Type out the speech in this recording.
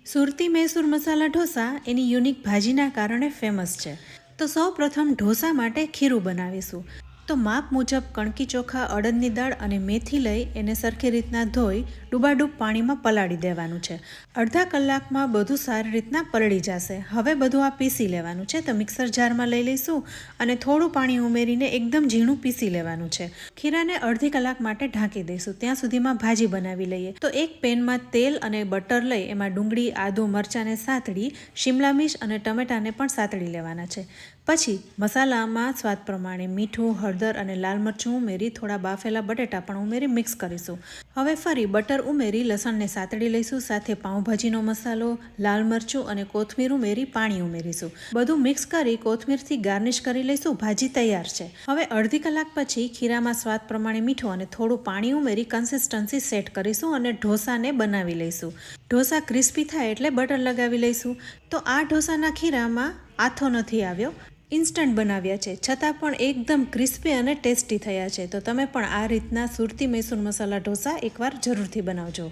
સુરતી મૈસૂર મસાલા ઢોસા એની unique ભાજીના કારણે famous છે. તો સૌ પ્રથમ ઢોસા માટે ખીરું બનાવીશું. તો માપ મુજબ કણકી ચોખા, અડદની દાળ અને મેથી લઈ એને સરખી રીતના ધોઈ ડૂબાડૂબ પાણીમાં પલાળી દેવાનું છે. અડધા કલાકમાં બધું સારી રીતના પલળી જશે. હવે બધું આ પીસી લેવાનું છે. તો મિક્સર જારમાં લઈ લઈશું અને થોડું પાણી ઉમેરીને એકદમ ઝીણું પીસી લેવાનું છે. ખીરાને અડધી કલાક માટે ઢાંકી દઈશું. ત્યાં સુધીમાં ભાજી બનાવી લઈએ. તો એક પેનમાં તેલ અને બટર લઈ એમાં ડુંગળી, આદુ, મરચાંને સાતળી, શિમલા મિર્ચ અને ટમેટાને પણ સાતળી લેવાના છે. પછી મસાલામાં સ્વાદ પ્રમાણે મીઠું, હળદર અને લાલ મરચું ઉમેરી થોડા બાફેલા બટેટા પણ ઉમેરી મિક્સ કરીશું. હવે ફરી બટર ઉમેરી લસણને સાતળી લઈશું. સાથે પાઉંભાજીનો મસાલો, લાલ મરચું અને કોથમીર ઉમેરી પાણી ઉમેરીશું. બધું મિક્સ કરી કોથમીરથી ગાર્નિશ કરી લઈશું. ભાજી તૈયાર છે. હવે અડધી કલાક પછી ખીરામાં સ્વાદ પ્રમાણે મીઠું અને થોડું પાણી ઉમેરી કન્સિસ્ટન્સી સેટ કરીશું અને ઢોસાને બનાવી લઈશું. ઢોસા ક્રિસ્પી થાય એટલે બટર લગાવી લઈશું. તો આ ઢોસાના ખીરામાં આથો નથી આવ્યો, ઇન્સ્ટન્ટ બનાવ્યા છે, છતાં પણ એકદમ ક્રિસ્પી અને ટેસ્ટી થયા છે. તો તમે પણ આ રીતના સુરતી મૈસૂર મસાલા ઢોસા એકવાર જરૂરથી બનાવજો.